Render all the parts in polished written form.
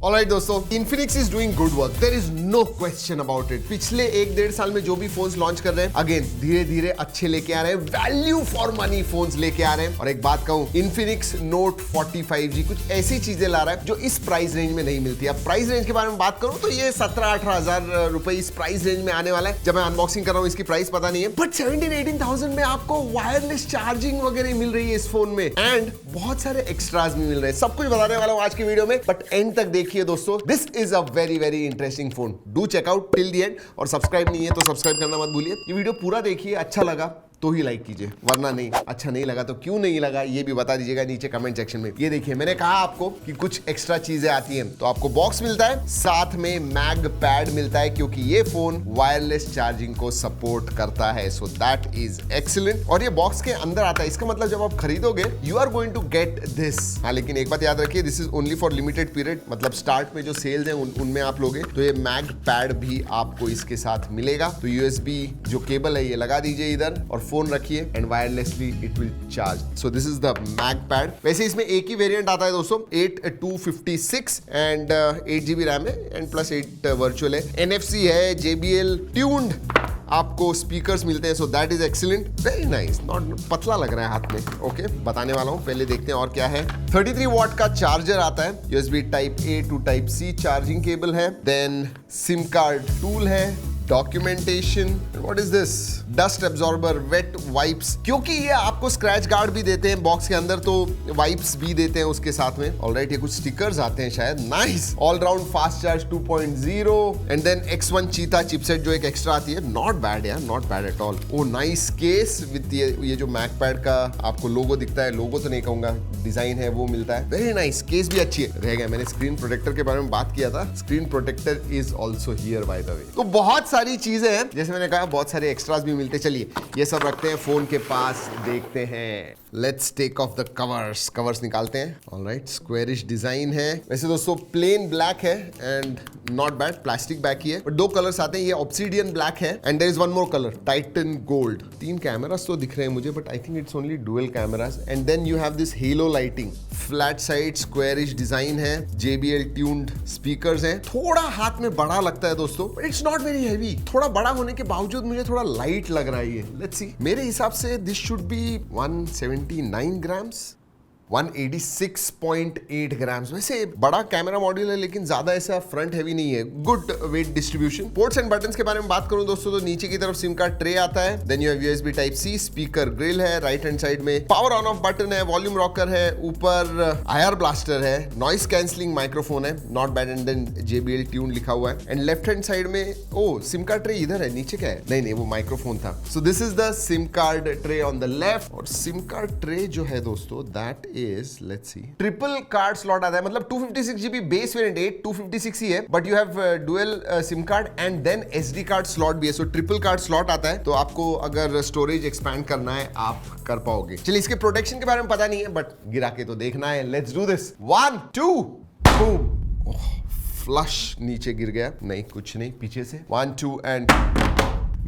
Alright दोस्तों, Infinix is doing good work. There is no question about it. पिछले 1-1.5 साल में जो भी फोन्स लॉन्च कर रहे हैं, अगेन धीरे धीरे अच्छे लेके आ रहे हैं, वैल्यू फॉर मनी फोन्स लेके आ रहे हैं। और एक बात कहूं, Infinix Note 45G कुछ ऐसी चीजें ला रहा है जो इस प्राइस रेंज में नहीं मिलती। अब प्राइस रेंज के बारे में बात करूं तो ये 17-18 हजार रुपए इस प्राइस रेंज में आने वाला है। जब मैं अनबॉक्सिंग कर रहा हूं इसकी प्राइस पता नहीं है, बट 17-18,000 में आपको वायरलेस चार्जिंग वगैरह मिल रही है इस फोन में, एंड बहुत सारे एक्स्ट्रास भी मिल रहे हैं। सब कुछ बताने वाला हूं आज की वीडियो में, बट एंड तक देखिए दोस्तों। This is a very very interesting phone. Do check out till the end, और सब्सक्राइब नहीं है तो सब्सक्राइब करना मत भूलिए। ये वीडियो पूरा देखिए, अच्छा लगा तो ही लाइक कीजिए, वरना नहीं। अच्छा नहीं लगा तो क्यों नहीं लगा ये भी बता दीजिएगा नीचे कमेंट सेक्शन में। ये देखिए, मैंने कहा आपको कि कुछ एक्स्ट्रा चीजें आती हैं, तो आपको बॉक्स मिलता है, साथ में मैग पैड मिलता है, क्योंकि ये फोन वायरलेस चार्जिंग को सपोर्ट करता है। So that is excellent. और ये बॉक्स के अंदर आता है, इसका मतलब जब आप खरीदोगे you are going to get this. हाँ, लेकिन एक बात याद रखिए, this is only for limited period, मतलब स्टार्ट में जो सेल्स हैं उनमें आप लोगे तो ये मैग पैड भी आपको इसके साथ मिलेगा। तो यूएसबी जो केबल है ये लगा दीजिए इधर और फोन रखिए, and wirelessly it will charge. So this is the mag pad. वैसे इसमें एक ही वेरिएंट आता है दोस्तों, 8256 एंड 8GB रैम है एंड प्लस 8 वर्चुअल है। NFC है, JBL ट्यून्ड आपको स्पीकर्स मिलते हैं। So that is excellent, very nice. Not पतला लग रहा है हाथ में। ओके, बताने वाला हूं, पहले देखते हैं और क्या है। 33 वॉट का चार्जर आता है, USB type A to type C charging cable है, देन सिम कार्ड टूल है, documentation, what is this, dust absorber, wet wipes, क्योंकि ये आपको स्क्रैच गार्ड भी देते हैं बॉक्स के अंदर, तो वाइप्स भी देते हैं उसके साथ में। ऑलराइट, ये कुछ स्टिकर्स आते हैं शायद। Nice. All round fast charge 2.0 and then X1 Cheetah chipset जो एक एक्स्ट्रा आती है। नॉट बैड यार, not bad at all. Oh nice case with ये जो मैक पैड का आपको लोगो दिखता है, लोगो तो नहीं कहूंगा, डिजाइन है वो मिलता है। वेरी नाइस, केस भी अच्छी है। रह गया, मैंने स्क्रीन प्रोटेक्टर के बारे में बात किया था, screen protector is also here by the way. तो बहुत सारी चीजें हैं, जैसे मैंने कहा बहुत सारे एक्स्ट्रास भी मिलते। चलिए ये सब रखते हैं फोन के पास, देखते हैं। Let's take off the covers. Covers निकालते हैं। ऑलराइट, स्क्वेरिश डिजाइन है। वैसे दोस्तों प्लेन ब्लैक है and not bad, plastic back ही है, बट 2 कलर्स आते हैं। ये ऑब्सीडियन ब्लैक है and there is one more colour, titan gold. 3 cameras तो दिख रहे हैं मुझे, but I think it's only dual cameras. And then you have this halo lighting, flat side squarish design है, JBL ट्यून्ड स्पीकर्स हैं। थोड़ा हाथ में बड़ा लगता है दोस्तों, but it's not very heavy. थोड़ा बड़ा होने के बावजूद मुझे थोड़ा लाइट लग रहा है ये। लेट्स सी, मेरे हिसाब से this should be 179 grams, 186.8 grams. वैसे बड़ा कैमरा मॉड्यूल है, लेकिन ज्यादा ऐसा फ्रंट हैवी नहीं है। Good weight distribution. Ports and buttons के बारे में बात करूं दोस्तों, तो नीचे की तरफ सिम कार्ड ट्रे आता है, then you have USB type C, speaker grill है, राइट हैंड साइड में पावर ऑन ऑफ बटन है, वॉल्यूम रॉकर है, ऊपर IR ब्लास्टर है, नॉइस कैंसलिंग माइक्रोफोन है, not bad, and then JBL tune लिखा हुआ है। एंड लेफ्ट हैंड साइड में सिम कार्ड ट्रे इधर है, नीचे क्या है? नहीं, वो माइक्रोफोन था। So this is the SIM card tray on the left. और सिम कार्ड ट्रे जो है दोस्तों, that is, let's see, triple card slot आता है, मतलब 256GB बेस वेरिएंट 8 256 ही है, but you have dual SIM card and then SD card slot भी है। सो ट्रिपल कार्ड स्लॉट आता है, तो आपको अगर स्टोरेज एक्सपैंड करना है आप कर पाओगे। चलिए, इसके प्रोटेक्शन के बारे में पता नहीं है, बट गिरा के तो देखना है। Let's do this. 1 2 boom. Flush नीचे गिर गया। नहीं, कुछ नहीं, पीछे से 1 2 एंड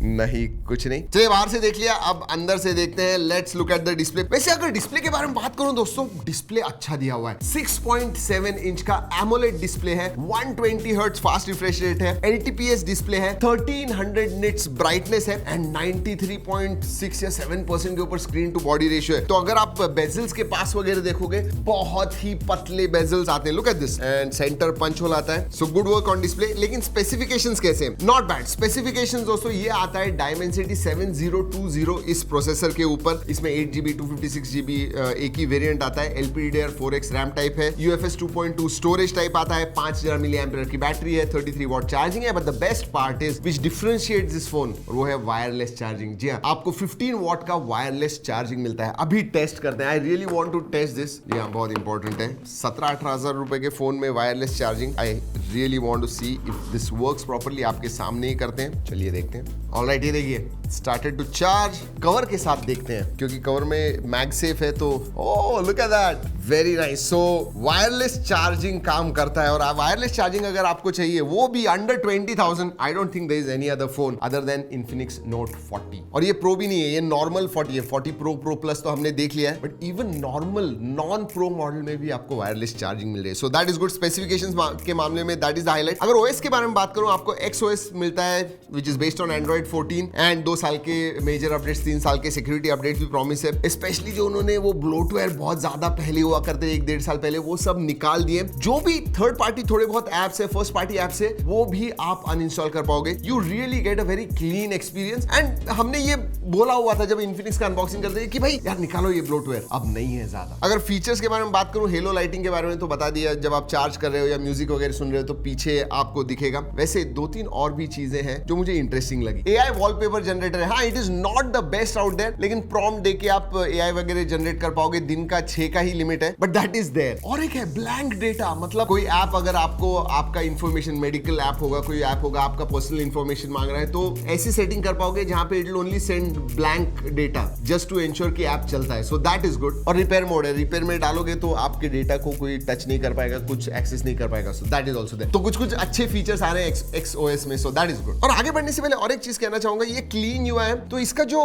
नहीं, कुछ नहीं। चलिए, बाहर से देख लिया, अब अंदर से देखते हैं। Let's look at the display. वैसे अगर डिस्प्ले के बारे में बात करूं दोस्तों, डिस्प्ले अच्छा दिया हुआ है। 6.7 इंच का एमोलेड डिस्प्ले है, 120 हर्ट्ज फास्ट रिफ्रेश रेट है, LTPS डिस्प्ले है, 1300 निट्स ब्राइटनेस है एंड 93.6 या 7% के ऊपर स्क्रीन टू बॉडी रेशियो है। तो अगर आप बेजल्स के पास वगैरह देखोगे, बहुत ही पतले बेजल्स आते हैं। Look at this, and centre punch hole आता है। So good work on display. लेकिन स्पेसिफिकेशंस कैसे हैं? नॉट बैड स्पेसिफिकेशंस दोस्तों। ये आता है Dimensity 7020 इस प्रोसेसर के ऊपर। इसमें 8GB 256GB एक ही वेरिएंट आता है। LPDDR4X रैम टाइप है, UFS 2.2 स्टोरेज टाइप आता है, 5000 mAh की बैटरी है, 33 वॉट चार्जिंग है। But the best part is which differentiates this phone, वो है वायरलेस चार्जिंग। जी हाँ, आपको 15 वॉट का वायरलेस चार्जिंग मिलता है। अभी टेस्ट करते हैं। I really want to test this. जी हाँ, बहुत इंपॉर्टेंट है। 17-18 हजार रुपए के फोन में wireless charging, I really want to see if this works properly. आपके सामने ही करते हैं, चलिए देखते हैं। ऑलराइट, ये देखिए, स्टार्टेड टू चार्ज। कवर के साथ देखते हैं क्योंकि कवर में मैगसेफ है तो oh look at that, very nice. So wireless charging काम करता है और वायरलेस चार्जिंग अगर आपको चाहिए वो भी under 20,000, I don't think there is any other phone other than Infinix Note 40। और ये प्रो भी नहीं है, ये नॉर्मल 40 है। 40 प्रो, प्रो प्लस तो हमने देख लिया है, but even normal non pro model में भी आपको वायरलेस चार्जिंग मिल रही है। So that is good. Specifications के मामले में दैट इज द हाईलाइट। अगर ओएस के बारे में बात करूं, आपको XOS मिलता है which is based on Android 14 and 2 साल के मेजर अपडेट्स, 3 साल के सिक्योरिटी अपडेट्स भी प्रॉमिस है। स्पेशली जो उन्होंने वो ब्लोटवेयर बहुत ज्यादा पहले हुआ करते 1-1.5 साल पहले, वो सब निकाल दिए। जो भी थर्ड पार्टी थोड़े बहुत एप्स है, फर्स्ट पार्टी एप्स है, वो भी आप अनइंस्टॉल कर पाओगे। You really get a very clean experience. And हमने ये बोला हुआ था जब इन्फिनिक्स का अनबॉक्सिंग करते हैं कि भाई यार निकालो ये ब्लोटवेयर, अब नहीं है ज्यादा। अगर फीचर्स के बारे में बात करूं, हेलो लाइटिंग के बारे में तो बता दिया, जब आप चार्ज कर रहे हो या म्यूजिक वगैरह सुन रहे हो तो पीछे आपको दिखेगा। वैसे 2-3 और भी चीजें हैं जो मुझे इंटरेस्टिंग लगी। AI वॉलपेपर जनरेटर है। हाँ, it is not the best out there, लेकिन प्रॉम्प्ट देके आप AI वगैरह जनरेट कर पाओगे। दिन का 6 का ही लिमिट है, बट दैट इज देयर। और एक है ब्लैंक डेटा, मतलब कोई ऐप अगर आपको आपका इंफॉर्मेशन, मेडिकल ऐप होगा, कोई ऐप होगा आपका पर्सनल इंफॉर्मेशन मांग रहा है, तो ऐसी सेटिंग कर पाओगे जहां पे it will only send blank data just to ensure कि ऐप चलता है। So that is good. और रिपेयर मोड है, रिपेयर में डालोगे तो आपके डेटा को कोई टच नहीं कर पाएगा, कुछ एक्सेस नहीं कर पाएगा। So that is also there. तो कुछ अच्छे फीचर्स आ रहे हैं XOS में, सो दैट इज गुड। और आगे बढ़ने से पहले और एक चीज कहना चाहूंगा, ये क्लीन UI है तो इसका जो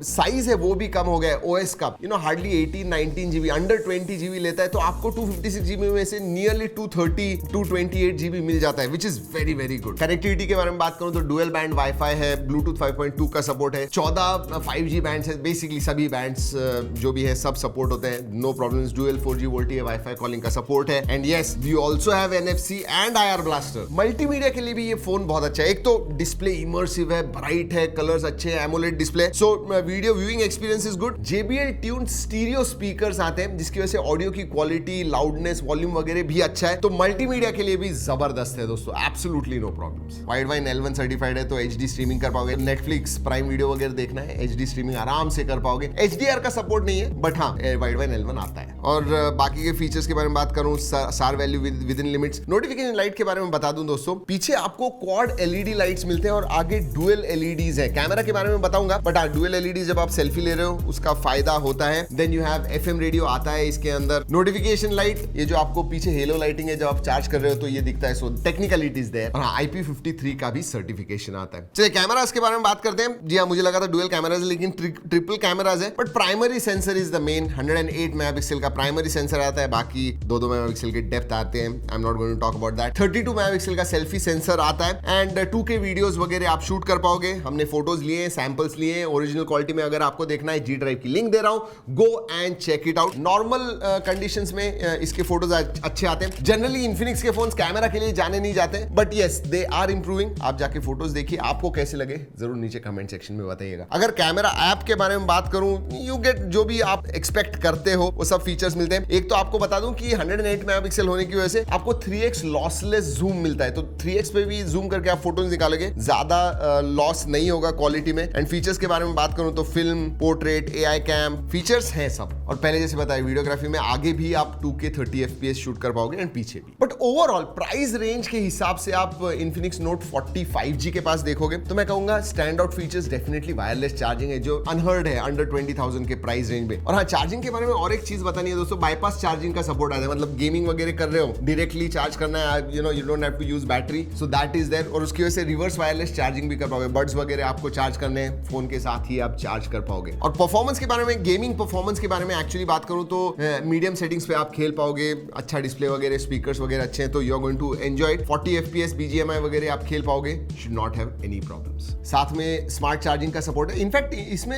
साइज है वो भी कम हो गया है OS का। हार्डली 18-19 GB, अंडर 20 GB लेता है, तो आपको 256 GB में से नियरली 230-228 GB मिल जाता है, which is very very good. Connectivity के बारे में बात करूं तो डुअल बैंड वाईफाई है, ब्लूटूथ 5.2 का सपोर्ट है, 14 5G बैंड्स है, बेसिकली सभी बैंड्स जो भी है सब सपोर्ट होते हैं, no problems. Dual 4G VoLTE है, वाईफाई कॉलिंग का सपोर्ट है, and yes we also have NFC and IR blaster. Multimedia के लिए भी ये फोन बहुत अच्छा है। एक तो डिस्प्ले इमर्सिव है, ब्राइट है, कलर्स अच्छे हैं, AMOLED display, so video viewing experience is good. JBL tuned stereo speakers आते हैं जिसकी वजह से ऑडियो की क्वालिटी, लाउडनेस, वॉल्यूम वगैरह भी अच्छा है, तो मल्टीमीडिया के लिए भी जबरदस्त है दोस्तों, absolutely no problems. Widevine L1 certified है तो HD स्ट्रीमिंग कर पाओगे। नेटफ्लिक्स, प्राइम वीडियो वगैरह देखना है, HD स्ट्रीमिंग आराम से कर पाओगे। HDR का सपोर्ट नहीं है, बट हाँ वाइडवाइन L1 आता है। और बाकी के फीचर्स के बारे में बात करूं, सार value with in limits. Notification light के बारे में बता दूं दोस्तों, पीछे आपको क्वाड LED लाइट्स मिलते हैं और आगे डुअल LEDs है। कैमरा के बारे में बताऊंगा, बट हाँ डुअल LED जब आप सेल्फी ले रहे हो उसका फायदा होता है। Then you have FM radio आता है इसके अंदर। नोटिफिकेशन लाइट, ये जो आपको पीछे हेलो लाइटिंग है, जब आप चार्ज कर रहे हो तो ये दिखता है, so technical it is there. और हाँ IP53 का भी सर्टिफिकेशन आता है। चलिए कैमरास के बारे में बात करते हैं। जी हाँ, मुझे लगा था डुअल कैमरास, लेकिन ट्रिपल कैमरास है, but primary sensor is the main. 108 megapixel का प्राइमरी सेंसर आता है, बाकी 2-2 मेगापिक्सल के डेप्थ आते हैं। I am not going to talk about that. 32 megapixel का सेल्फी सेंसर आता है एंड 2K वीडियोस वगैरह आप शूट कर पाओगे। हमने फोटोज लिए, सैंपल्स लिए, ओरिजिनल क्वालिटी में। अगर आपको देखना है, G ड्राइव की लिंक दे रहा हूं, go and check it out. Normal conditions में इसके फोटोज अच्छे आते हैं। जनरली इन्फिनिक्स के फोन्स कैमरा के लिए जाने नहीं जाते, but yes they are improving. आप जाके फोटोज देखिए, आपको कैसे लगे जरूर नीचे कमेंट सेक्शन में बताइएगा। अगर कैमरा ऐप के बारे में बात करूं, यू गेट जो भी आप एक्सपेक्ट करते हो वो सब फीचर्स मिलते हैं। एक तो आपको बता दूं कि 108 मेगापिक्सल होने की वजह से आपको 3x लॉसलेस जूम मिलता है, तो 3x पे भी जूम करके आप फोटोज निकालोगे, ज्यादा लॉस नहीं होगा क्वालिटी में। एंड फीचर्स के बारे में बात करूं तो film, portrait, AI cam features हैं सब। और पहले जैसे बताया, वीडियोग्राफी में आगे भी आप 2K 30 FPS शूट कर पाओगे एंड पीछे भी। बट ओवरऑल प्राइस रेंज के हिसाब से आप इन्फिनिक्स नोट 40 5G के पास देखोगे तो मैं कहूंगा stand out features definitely wireless charging है, जो अनहर्ड है अंडर 20,000 के प्राइस रेंज में। और हाँ, चार्जिंग के बारे में और एक चीज बतानी है दोस्तों, बाईपास चार्जिंग का सपोर्ट आता है। मतलब गेमिंग वगैरह कर रहे हो, डायरेक्टली चार्ज करना है, you don't have to use battery, so that is there. और उसकी वजह से रिवर्स वायरलेस चार्जिंग भी कर पाओगे। बड्स वगैरह आपको चार्ज करने हैं, फोन के साथ ही आप चार्ज कर पाओगे। और परफॉर्मेंस के बारे में, गेमिंग परफॉर्मेंस के बारे में एक्चुअली बात करूं तो मीडियम सेटिंग्स पे आप खेल पाओगे। अच्छा डिस्प्ले वगैरह, स्पीकर्स वगैरह अच्छे हैं, तो you are going to enjoy it. 40 FPS BGMI वगैरह आप खेल पाओगे, should not have any problems. साथ में स्मार्ट चार्जिंग का सपोर्ट है। इनफैक्ट इसमें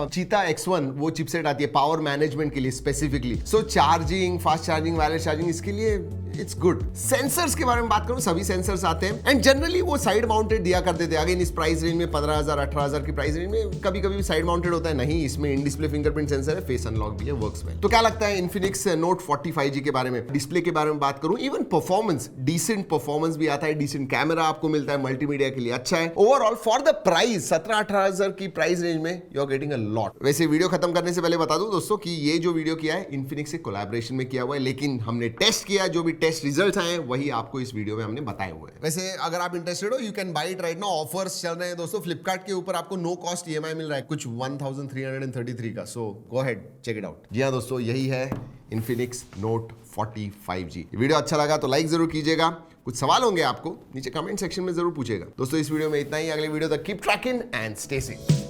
चीता X1 वो चिपसेट आती है पावर मैनेजमेंट के लिए specifically, so charging, fast charging, wireless charging, इसके लिए इट्स गुड। सेंसर्स के बारे में बात करूं, सभी सेंसर्स आते हैं एंड जनरली वो साइड माउंटेड दिया करते थे। अगेन इस प्राइस रेंज में 15,000 18,000 की प्राइस रेंज में कभी कभी साइड माउंटेड होता है, नहीं इसमें इन डिस्प्ले फिंगरप्रिंट सेंसर है, फेस अनलॉक भी है, वर्क्स वेल। तो क्या लगता है इन्फिनिक्स नोट 40 5G के बारे में? डिस्प्ले के बारे में बात करूं, इवन परफॉर्मेंस, डिसेंट परफॉर्मेंस भी आता है, डिसेंट कैमरा आपको मिलता है, मल्टीमीडिया के लिए अच्छा है। ओवरऑल फॉर द प्राइस 17-18,000 की प्राइस रेंज में you are getting a lot. वैसे वीडियो खत्म करने से पहले बता दूं दोस्तों कि ये जो वीडियो किया है इन्फिनिक्स से कोलैबोरेशन में किया हुआ है, लेकिन हमने टेस्ट किया, जो भी टेस्ट रिजल्ट्स आए वही आपको इस वीडियो में हमने बताए हुए हैं। वैसे अगर आप इंटरेस्टेड हो, you can buy it right now, offers चल रहे हैं दोस्तों। फ्लिपकार्ट के ऊपर आपको नो कॉस्ट EMI मिल रहा है कुछ 1333 का, so go ahead check it out. जी हाँ दोस्तों, यही है इन्फिनिक्स नोट 40 5G। वीडियो अच्छा लगा तो लाइक जरूर कीजिएगा, कुछ सवाल होंगे आपको नीचे कमेंट सेक्शन में जरूर पूछेगा। दोस्तों इस वीडियो में इतना ही, अगले वीडियो तक keep trekking and stay safe.